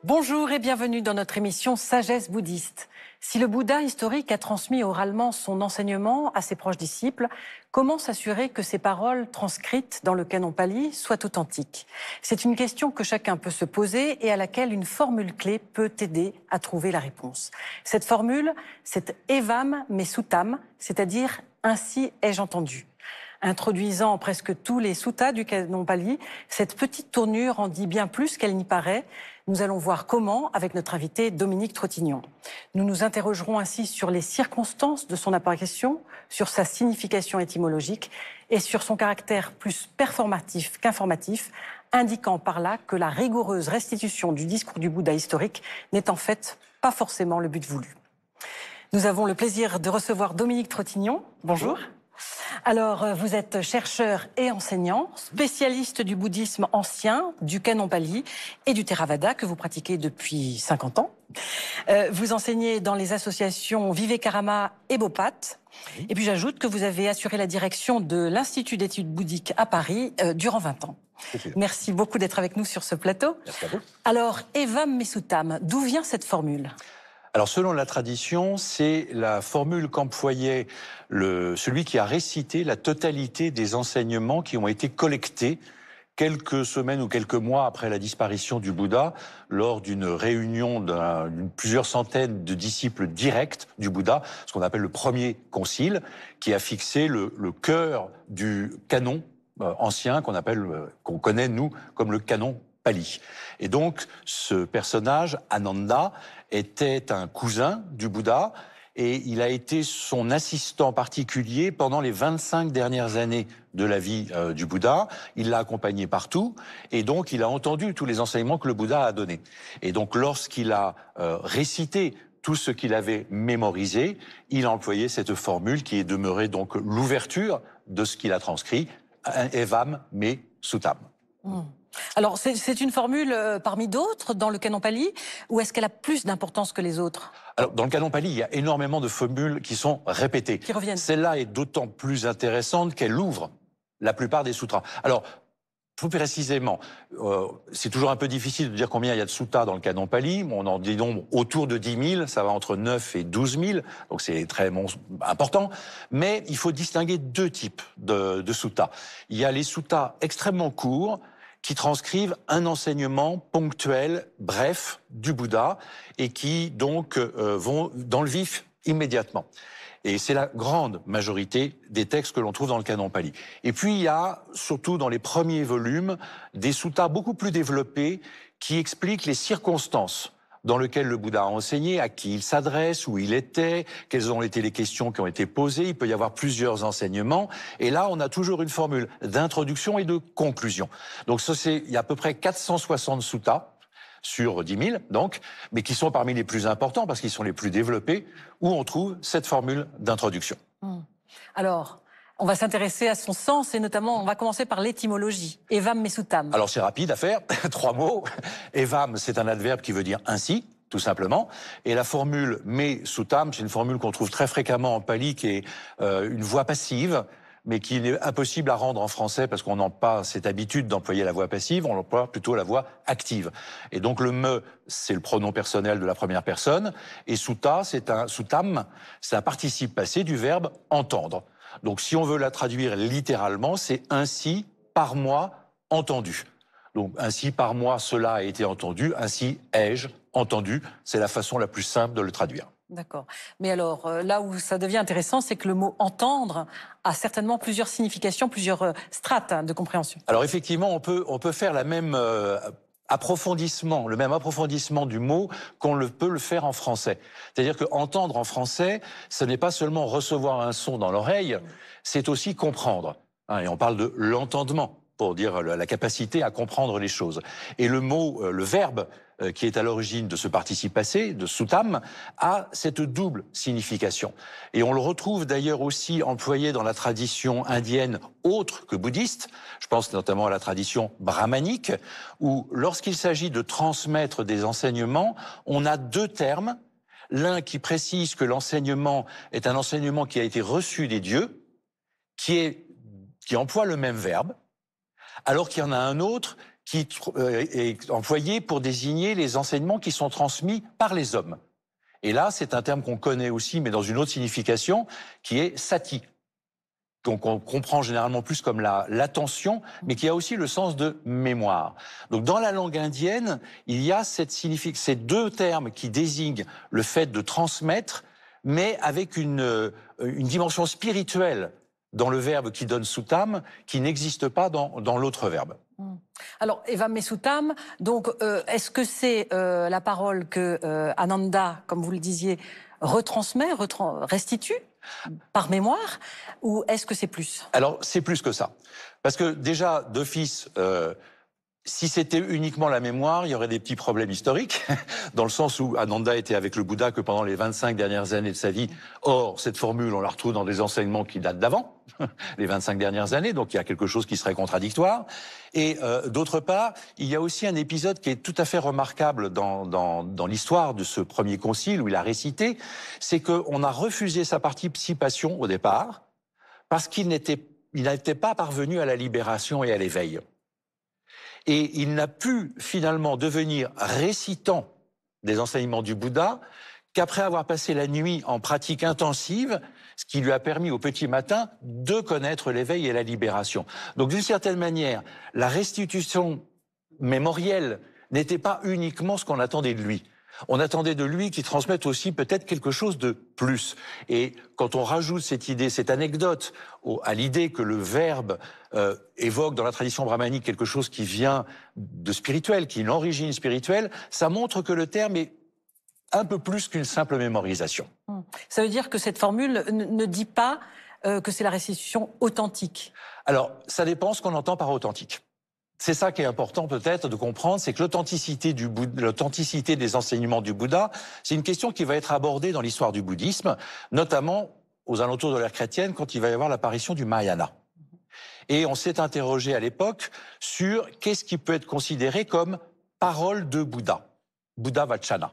Bonjour et bienvenue dans notre émission Sagesse bouddhiste. Si le Bouddha historique a transmis oralement son enseignement à ses proches disciples, comment s'assurer que ces paroles transcrites dans le canon pali soient authentiques? C'est une question que chacun peut se poser et à laquelle une formule clé peut aider à trouver la réponse. Cette formule, c'est Evam me suttam, c'est-à-dire « ainsi ai-je entendu ». Introduisant presque tous les suttas du canon pali, cette petite tournure en dit bien plus qu'elle n'y paraît. Nous allons voir comment avec notre invité Dominique Trottignon. Nous nous interrogerons ainsi sur les circonstances de son apparition, sur sa signification étymologique et sur son caractère plus performatif qu'informatif, indiquant par là que la rigoureuse restitution du discours du Bouddha historique n'est en fait pas forcément le but voulu. Nous avons le plaisir de recevoir Dominique Trottignon. Bonjour. Alors, vous êtes chercheur et enseignant, spécialiste du bouddhisme ancien, du canon pali et du Theravada que vous pratiquez depuis 50 ans. Vous enseignez dans les associations Vivekarama et Bopat. Et puis j'ajoute que vous avez assuré la direction de l'Institut d'études bouddhiques à Paris durant 20 ans. Merci beaucoup d'être avec nous sur ce plateau. Merci à vous. Alors, Evam me suttam, d'où vient cette formule ? Alors, selon la tradition, c'est la formule qu'employait celui qui a récité la totalité des enseignements qui ont été collectés quelques semaines ou quelques mois après la disparition du Bouddha, lors d'une réunion d'une plusieurs centaines de disciples directs du Bouddha, ce qu'on appelle le premier concile, qui a fixé le cœur du canon ancien qu'on connaît, nous, comme le canon pali. Et donc, ce personnage, Ananda, était un cousin du Bouddha et il a été son assistant particulier pendant les 25 dernières années de la vie du Bouddha. Il l'a accompagné partout et donc il a entendu tous les enseignements que le Bouddha a donnés. Et donc, lorsqu'il a récité tout ce qu'il avait mémorisé, il a employé cette formule qui est demeurée donc l'ouverture de ce qu'il a transcrit, Evam me suttam. Alors, c'est une formule parmi d'autres dans le canon pali, ou est-ce qu'elle a plus d'importance que les autres? Alors, dans le canon pali, il y a énormément de formules qui sont répétées. Qui reviennent. Celle-là est d'autant plus intéressante qu'elle ouvre la plupart des sutras. Alors, plus précisément, c'est toujours un peu difficile de dire combien il y a de suttas dans le canon pali. On en dit donc autour de 10 000, ça va entre 9 et 12 000, donc c'est très important. Mais il faut distinguer deux types de suttas. Il y a les suttas extrêmement courts, qui transcrivent un enseignement ponctuel, bref, du Bouddha, et qui donc vont dans le vif immédiatement. Et c'est la grande majorité des textes que l'on trouve dans le canon pali. Et puis il y a, surtout dans les premiers volumes, des suttas beaucoup plus développés qui expliquent les circonstances dans lesquelles le Bouddha a enseigné, à qui il s'adresse, où il était, quelles ont été les questions qui ont été posées. Il peut y avoir plusieurs enseignements. Et là, on a toujours une formule d'introduction et de conclusion. Donc il y a à peu près 460 suttas sur 10 000, donc, mais qui sont parmi les plus importants parce qu'ils sont les plus développés, où on trouve cette formule d'introduction. Alors, on va s'intéresser à son sens et notamment, on va commencer par l'étymologie. Evam me suttam. Alors c'est rapide à faire, 3 mots. Evam, c'est un adverbe qui veut dire ainsi, tout simplement. Et la formule me suttam, c'est une formule qu'on trouve très fréquemment en pali, qui est une voix passive, mais qui est impossible à rendre en français parce qu'on n'a pas cette habitude d'employer la voix passive, on emploie plutôt la voix active. Et donc le me, c'est le pronom personnel de la première personne, et sutta, suttam, c'est un participe passé du verbe entendre. Donc, si on veut la traduire littéralement, c'est « ainsi, par moi, entendu ». Donc, « ainsi, par moi, cela a été entendu »,« ainsi, ai-je entendu ». C'est la façon la plus simple de le traduire. D'accord. Mais alors, là où ça devient intéressant, c'est que le mot « entendre » a certainement plusieurs significations, plusieurs strates de compréhension. Alors, effectivement, on peut faire le même approfondissement du mot qu'on peut le faire en français. C'est-à-dire que entendre en français, ce n'est pas seulement recevoir un son dans l'oreille, c'est aussi comprendre. Et on parle de l'entendement pour dire la capacité à comprendre les choses. Et le verbe qui est à l'origine de ce participe passé, de Sutam, a cette double signification. Et on le retrouve d'ailleurs aussi employé dans la tradition indienne autre que bouddhiste. Je pense notamment à la tradition brahmanique, où lorsqu'il s'agit de transmettre des enseignements, on a deux termes. L'un qui précise que l'enseignement est un enseignement qui a été reçu des dieux, qui emploie le même verbe, alors qu'il y en a un autre qui est employé pour désigner les enseignements qui sont transmis par les hommes. Et là, c'est un terme qu'on connaît aussi, mais dans une autre signification, qui est sati. Donc on comprend généralement plus comme l'attention, mais qui a aussi le sens de mémoire. Donc dans la langue indienne, il y a ces deux termes qui désignent le fait de transmettre, mais avec une dimension spirituelle dans le verbe qui donne Sutam, qui n'existe pas dans l'autre verbe. Alors, Evam Messutam, donc, est-ce que c'est la parole que Ananda, comme vous le disiez, retransmet, restitue par mémoire, ou est-ce que c'est plus? Alors, c'est plus que ça. Parce que déjà, d'office, si c'était uniquement la mémoire, il y aurait des petits problèmes historiques, dans le sens où Ananda était avec le Bouddha que pendant les 25 dernières années de sa vie. Or, cette formule, on la retrouve dans des enseignements qui datent d'avant, les 25 dernières années, donc il y a quelque chose qui serait contradictoire. Et d'autre part, il y a aussi un épisode qui est tout à fait remarquable dans l'histoire de ce premier concile où il a récité, c'est qu'on a refusé sa participation au départ, parce qu'il n'était pas parvenu à la libération et à l'éveil. Et il n'a pu finalement devenir récitant des enseignements du Bouddha qu'après avoir passé la nuit en pratique intensive, ce qui lui a permis au petit matin de connaître l'éveil et la libération. Donc d'une certaine manière, la restitution mémorielle n'était pas uniquement ce qu'on attendait de lui. On attendait de lui qu'il transmette aussi peut-être quelque chose de plus. Et quand on rajoute cette idée, cette anecdote à l'idée que le verbe évoque dans la tradition brahmanique quelque chose qui vient de spirituel, qui a une origine spirituelle, ça montre que le terme est un peu plus qu'une simple mémorisation. Ça veut dire que cette formule ne dit pas que c'est la restitution authentique? Alors, ça dépend ce qu'on entend par authentique. C'est ça qui est important peut-être de comprendre, c'est que l'authenticité des enseignements du Bouddha, c'est une question qui va être abordée dans l'histoire du bouddhisme, notamment aux alentours de l'ère chrétienne, quand il va y avoir l'apparition du Mahayana. Et on s'est interrogé à l'époque sur qu'est-ce qui peut être considéré comme parole de Bouddha, Buddha Vachana.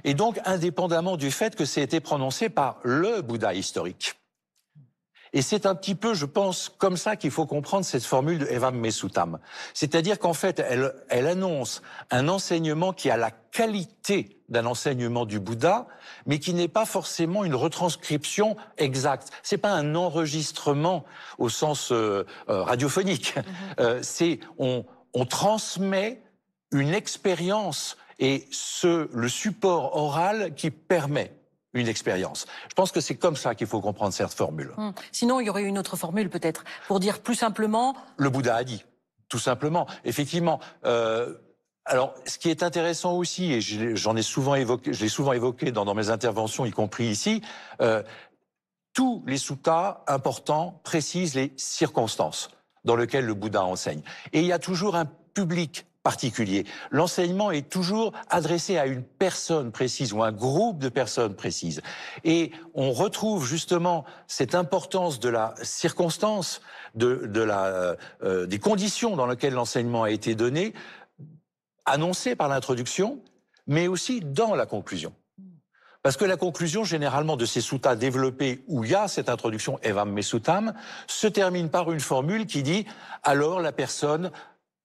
Et donc, indépendamment du fait que c'est été prononcé par le Bouddha historique. Et c'est un petit peu, je pense, comme ça qu'il faut comprendre cette formule de Evam Messutam. C'est-à-dire qu'en fait, elle annonce un enseignement qui a la qualité d'un enseignement du Bouddha, mais qui n'est pas forcément une retranscription exacte. C'est pas un enregistrement au sens radiophonique. On transmet une expérience et le support oral qui permet une expérience. Je pense que c'est comme ça qu'il faut comprendre cette formule. Sinon, il y aurait une autre formule peut-être, pour dire plus simplement... Le Bouddha a dit, tout simplement. Effectivement, alors ce qui est intéressant aussi, et je l'ai souvent évoqué dans mes interventions, y compris ici, tous les suttas importants précisent les circonstances dans lesquelles le Bouddha enseigne. Et il y a toujours un public particulier. L'enseignement est toujours adressé à une personne précise ou un groupe de personnes précises. Et on retrouve justement cette importance de la circonstance, des conditions dans lesquelles l'enseignement a été donné, annoncé par l'introduction, mais aussi dans la conclusion. Parce que la conclusion, généralement, de ces suttas développés où il y a cette introduction Evam Messutam, se termine par une formule qui dit « alors la personne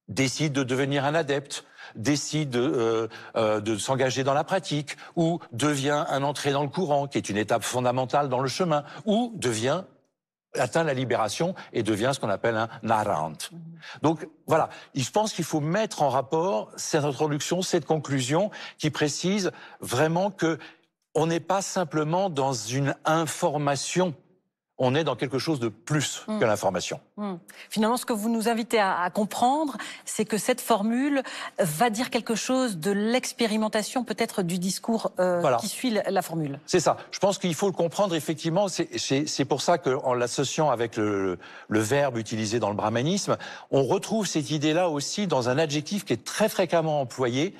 décide de devenir un adepte, décide de s'engager dans la pratique, ou devient un entré dans le courant, qui est une étape fondamentale dans le chemin, ou atteint la libération et devient ce qu'on appelle un narant. Donc voilà, je pense qu'il faut mettre en rapport cette introduction, cette conclusion, qui précise vraiment que on n'est pas simplement dans une information, on est dans quelque chose de plus que l'information. Finalement, ce que vous nous invitez à comprendre, c'est que cette formule va dire quelque chose de l'expérimentation, peut-être du discours qui suit la formule. C'est ça. Je pense qu'il faut le comprendre, effectivement. C'est pour ça qu'en l'associant avec le verbe utilisé dans le brahmanisme, on retrouve cette idée-là aussi dans un adjectif qui est très fréquemment employé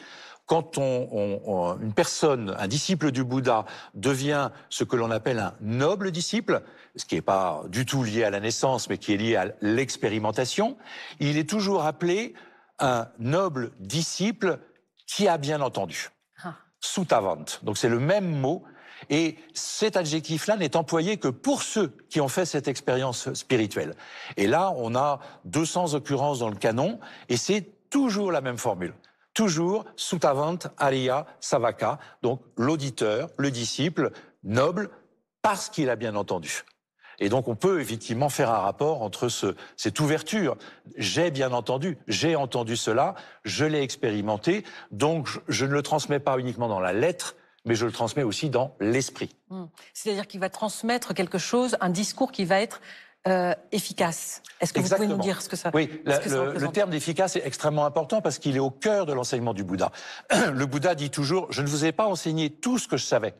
quand une personne, un disciple du Bouddha, devient ce que l'on appelle un noble disciple, ce qui n'est pas du tout lié à la naissance, mais qui est lié à l'expérimentation, il est toujours appelé un noble disciple qui a bien entendu. Sutavant. Donc c'est le même mot. Et cet adjectif-là n'est employé que pour ceux qui ont fait cette expérience spirituelle. Et là, on a 200 occurrences dans le canon, et c'est toujours la même formule. Toujours Sutavant Ariya Savaka, donc l'auditeur, le disciple, noble, parce qu'il a bien entendu. Et donc on peut effectivement faire un rapport entre cette ouverture. J'ai bien entendu, j'ai entendu cela, je l'ai expérimenté, donc je ne le transmets pas uniquement dans la lettre, mais je le transmets aussi dans l'esprit. C'est-à-dire qu'il va transmettre quelque chose, un discours qui va être efficace. Est-ce que vous pouvez nous dire ce que ça représente? Oui, le terme d'efficace est extrêmement important parce qu'il est au cœur de l'enseignement du Bouddha. Le Bouddha dit toujours, je ne vous ai pas enseigné tout ce que je savais.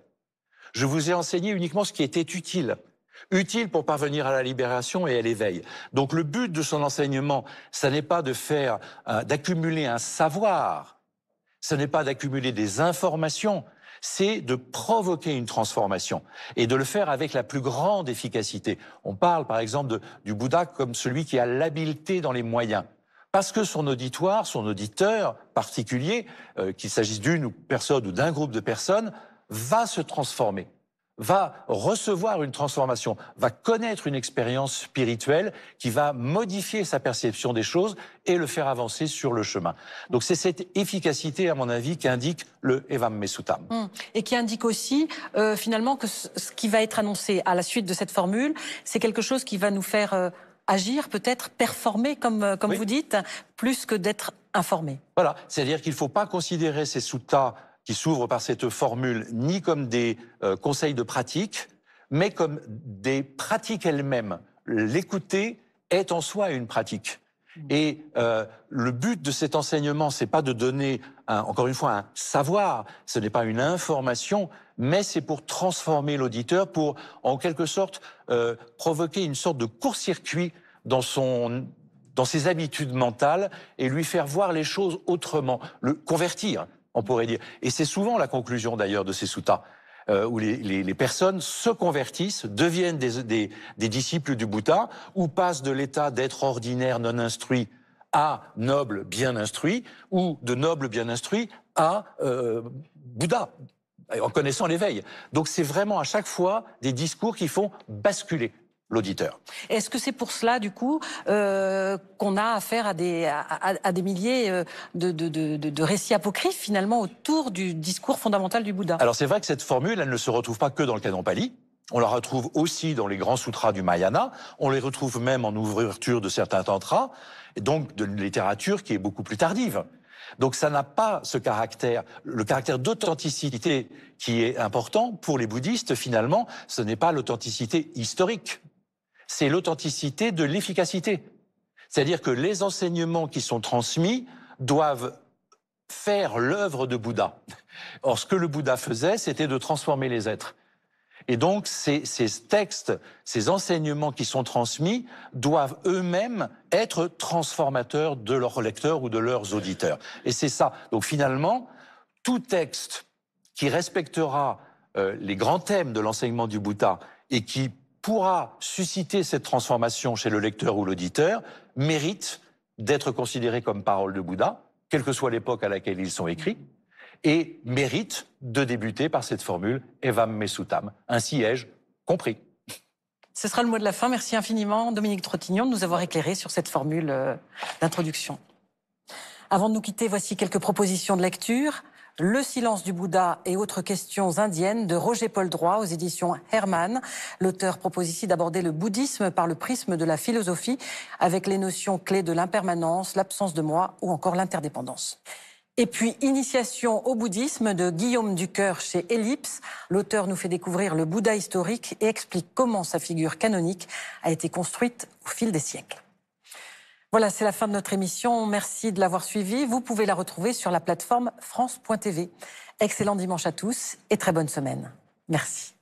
Je vous ai enseigné uniquement ce qui était utile. Utile pour parvenir à la libération et à l'éveil. Donc le but de son enseignement, ça n'est pas d'accumuler un savoir, ce n'est pas d'accumuler des informations, c'est de provoquer une transformation et de le faire avec la plus grande efficacité. On parle par exemple du Bouddha comme celui qui a l'habileté dans les moyens. Parce que son auditoire, son auditeur particulier, qu'il s'agisse d'une personne ou d'un groupe de personnes, va se transformer, va recevoir une transformation, va connaître une expérience spirituelle qui va modifier sa perception des choses et le faire avancer sur le chemin. Donc c'est cette efficacité, à mon avis, qu'indique le Evamme Suttam. Et qui indique aussi, finalement, que ce qui va être annoncé à la suite de cette formule, c'est quelque chose qui va nous faire agir, peut-être performer, comme oui, vous dites, plus que d'être informé. Voilà, c'est-à-dire qu'il ne faut pas considérer ces suttas qui s'ouvrent par cette formule, ni comme des conseils de pratique, mais comme des pratiques elles-mêmes. L'écouter est en soi une pratique. Et le but de cet enseignement, c'est pas de donner, encore une fois, un savoir, ce n'est pas une information, mais c'est pour transformer l'auditeur, pour, en quelque sorte, provoquer une sorte de court-circuit dans ses habitudes mentales et lui faire voir les choses autrement, le convertir, on pourrait dire. Et c'est souvent la conclusion d'ailleurs de ces suttas, où les personnes se convertissent, deviennent des disciples du Bouddha, ou passent de l'état d'être ordinaire non instruit à noble bien instruit, ou de noble bien instruit à Bouddha, en connaissant l'éveil. Donc c'est vraiment à chaque fois des discours qui font basculer l'auditeur. Est-ce que c'est pour cela, du coup, qu'on a affaire à des milliers de récits apocryphes, finalement, autour du discours fondamental du Bouddha? Alors c'est vrai que cette formule, elle ne se retrouve pas que dans le canon Pali. On la retrouve aussi dans les grands sutras du Mahayana. On les retrouve même en ouverture de certains tantras, et donc de littérature qui est beaucoup plus tardive. Donc ça n'a pas ce caractère, le caractère d'authenticité qui est important pour les bouddhistes, finalement, ce n'est pas l'authenticité historique. C'est l'authenticité de l'efficacité. C'est-à-dire que les enseignements qui sont transmis doivent faire l'œuvre de Bouddha. Or, ce que le Bouddha faisait, c'était de transformer les êtres. Et donc, ces textes, ces enseignements qui sont transmis doivent eux-mêmes être transformateurs de leurs lecteurs ou de leurs auditeurs. Et c'est ça. Donc finalement, tout texte qui respectera les grands thèmes de l'enseignement du Bouddha et qui pourra susciter cette transformation chez le lecteur ou l'auditeur, mérite d'être considéré comme parole de Bouddha, quelle que soit l'époque à laquelle ils sont écrits, et mérite de débuter par cette formule « Evamme Suttam ». Ainsi ai-je compris. Ce sera le mot de la fin. Merci infiniment, Dominique Trottignon, de nous avoir éclairé sur cette formule d'introduction. Avant de nous quitter, voici quelques propositions de lecture. Le silence du Bouddha et autres questions indiennes de Roger-Paul Droit aux éditions Hermann. L'auteur propose ici d'aborder le bouddhisme par le prisme de la philosophie avec les notions clés de l'impermanence, l'absence de moi ou encore l'interdépendance. Et puis, Initiation au bouddhisme de Guillaume Ducœur chez Ellipse. L'auteur nous fait découvrir le Bouddha historique et explique comment sa figure canonique a été construite au fil des siècles. Voilà, c'est la fin de notre émission. Merci de l'avoir suivie. Vous pouvez la retrouver sur la plateforme France.tv. Excellent dimanche à tous et très bonne semaine. Merci.